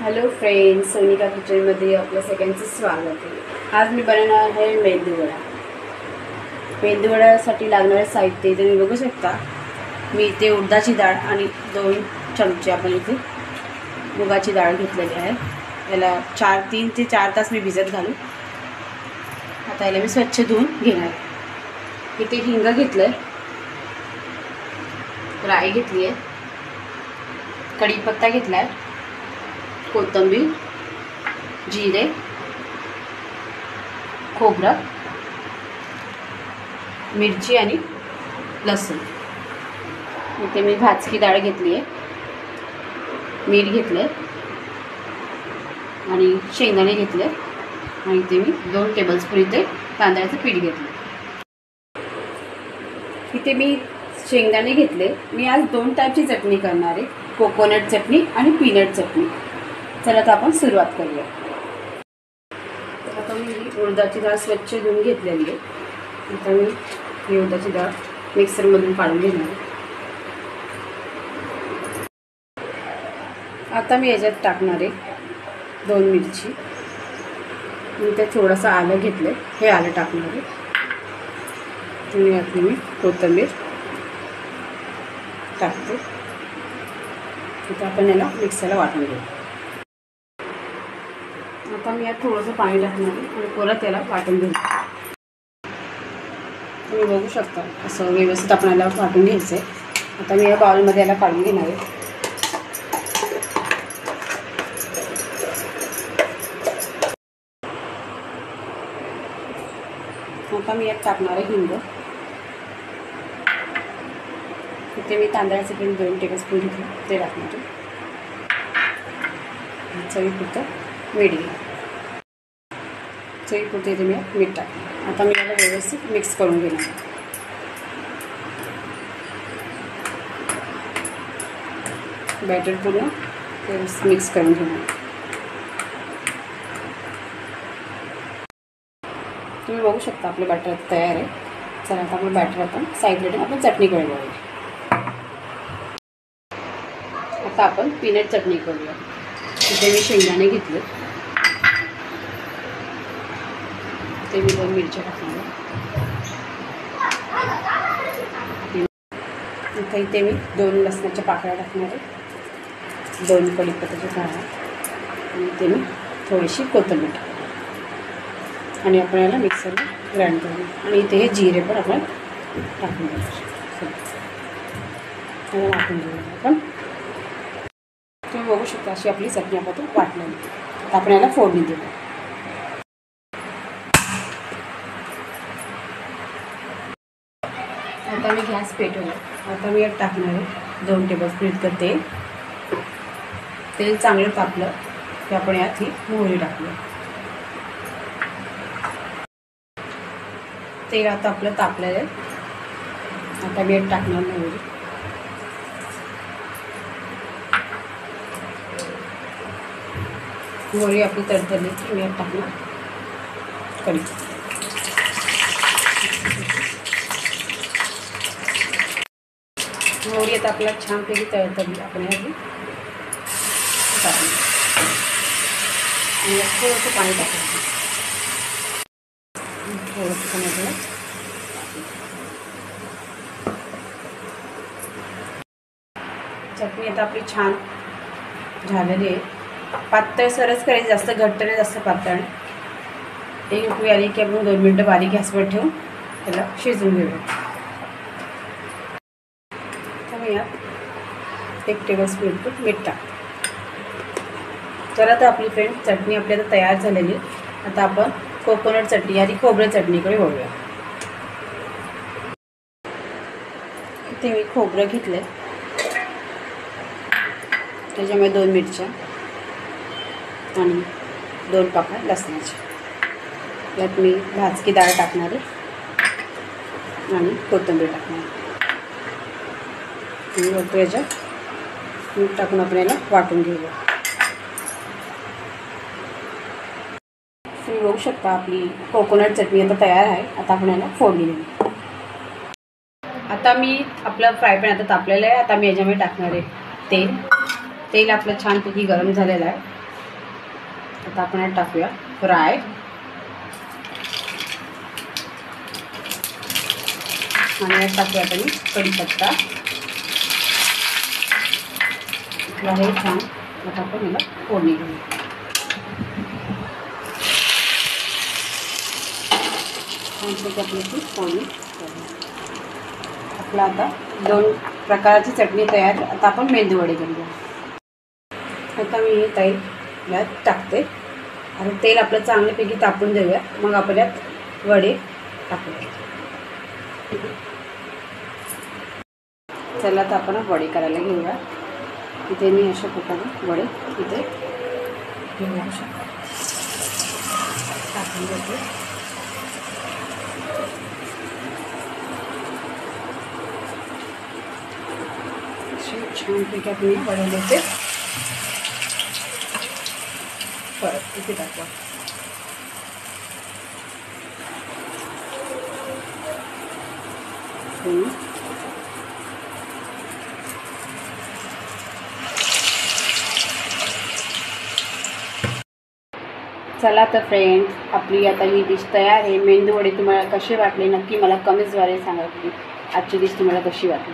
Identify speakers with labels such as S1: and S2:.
S1: Hello friends, Sonika किचनमध्ये आपलं सगळ्यांचं स्वागत आहे। आज मी बनवणार आहे मेंदूवडा। मेंदूवड्यासाठी लागणारे साहित्य तुम्ही बघू शकता। मी इथे उडदाची डाळ आणि 2 चमचे आपण इथे मुगाची डाळ घेतलेली आहे। याला 3 ते 4 तास मी भिजत घालू। आता याला मी स्वच्छ धुवून घेणार। इथे हिंग घेतलंय, राई घेतली आहे, कढीपत्ता घेतलाय, कोथिंबीर, जिरे, खोबरं, मिरची आणि लसूण। इथे मी भाजकी डाळ घेतली आहे, मीठ घेतले आणि शेंगदाणे घेतले आणि इथे मी 2 टेबलस्पून इथे तांदळाचं पीठ घेतले। इथे मी शेंगदाणे घेतले। मी आज 2 टाईपची चटणी करणार आहे, कोकोनट चटणी आणि पीनट चटणी। चला तर आपण सुरुवात करूया। आता मी उडदाची डाळ स्वच्छ धुवून घेतलेली आहे। आता मी ही उडदाची डाळ मिक्सरमधून काढून घेणार आहे। आता मी याच्यात टाकणार आहे 2 मिरची, मी ते थोडंसं आलं घेतलं, हे आलं टाकणार आहे आणि यातली मी कोथिंबीर टाकते। आता आपण याला मिक्सरला वाटून घेऊ। आता मी यात थोडंसं पाणी टाकणार आहे आणि परत याला वाटून घेऊ। तुम्ही बघू शकता असं व्यवस्थित आपल्याला वाटून घ्यायचं आहे। आता मी या बाउलमध्ये याला काढून घेणार आहे। आता मी यात टाकणार आहे हिंग। इथे मी तांदळाचं पीठ 2 टेबलस्पून घेतलं, ते टाकणार आहे। चवीपुरतं मीठ घ्या, चवीपुरतं इथे मी मीठ टाकणार। आता मी याला व्यवस्थित मिक्स करून घेणार। बॅटर पूर्ण व्यवस्थित मिक्स करून घेणार। तुम्ही बघू शकता आपलं बॅटर तयार आहे। चला आता आपण बॅटर आपण साईडला ठेवून आपण चटणीकडे वळूया। आता आपण पीनट चटणी करूया। इथे मी शेंगदाणे घेतले, ते मी 2 मिरच्या टाकणार आहे। इथे मी 2 लसणाच्या पाकळ्या टाकणार आहे, 2 कढीपत्त्याच्या पाकळ्या आणि इथे मी थोडीशी कोथिंबीर टाकणार आणि आपण याला मिक्सरला ग्राइंड करूया। आणि इथे हे जिरे पण आपण टाकून घेऊया, याला वाटून घेऊया आपण। तुम्ही बघू शकता अशी आपली चटणी आपण वाटलेली। आता आपण याला फोडणी देऊ। आता मी गॅस पेटवला। आता मी यात टाकणार आहे 2 टेबलस्पून इतकं तेल। तेल चांगलं तापलं की आपण यात ही मोहरी टाकूया। तेल आता आपलं तापलेलं आहे। आता मी यात टाकणार मोहरी। मोहरी आपली तडतडली की मी यात टाकणार कढीपत्ता। मोहरी आता आपल्याला छानपैकी तडतडली, आपण यातली टाकली आणि थोडंसं पाणी टाकायचं, थोडंसं पाणी। चटणी आता आपली छान झालेली आहे। पातळ सरस करायची, जास्त घट्ट नाही जास्त पातळ नाही। एक उकळी आली की आपण 2 मिनटं बारीक गॅसवर ठेवून त्याला शिजवून घेऊया। तर यात 1 टेबलस्पून मीठ टाक। तर आता आपली फ्रेंड चटणी आपली आता तयार झालेली आहे। आता आपण कोकोनट चटणी आणि खोबरं चटणीकडे वळूया। इथे मी खोबरं घेतलं, त्याच्यामध्ये 2 मिरच्या आणि 2 पाकळ्या लसणाच्या। यात मी भाजकी डाळ टाकणार आहे आणि कोथिंबीर टाकणार आणि वरती याच्यात मीठ टाकून आपण याला वाटून घेऊया। तुम्ही बघू शकता आपली कोकोनट चटणी आता तयार आहे। आता आपण याला फोडणी देऊ। आता मी आपलं फ्राय पॅन आता तापलेलं आहे। आता मी याच्यामध्ये टाकणार आहे तेल। तेल आपलं छानपैकी गरम झालेलं आहे। आता आपण यात टाकूया फ्राय आणि यात टाकूया आपण कढीपत्ता. हे छान आता आपण याला फोडणी घेऊया. छानपैकी आपली ती फोडणी आपला आता 2 प्रकारची चटणी तयार. आता आपण मेंदूवडे करूया. आता मी हे तेल यात टाकते आणि तेल आपलं चांगल्यापैकी तापून देऊया. मग आपण यात वडे टाकूया. चला आता आपण वडे करायला घेऊया. इथे मी अशा प्रकारे वडे इथे घेऊ शकतो टाकून देते. छानपैकी आपण वडे देते. परत इथे टाकू. चला तर फ्रेंड्स, आपली आता ही डिश तयार आहे. मेंदू वडे तुम्हाला कसे वाटले नक्की मला कमेंट्सद्वारे सांगा की आजची डिश तुम्हाला कशी वाटली.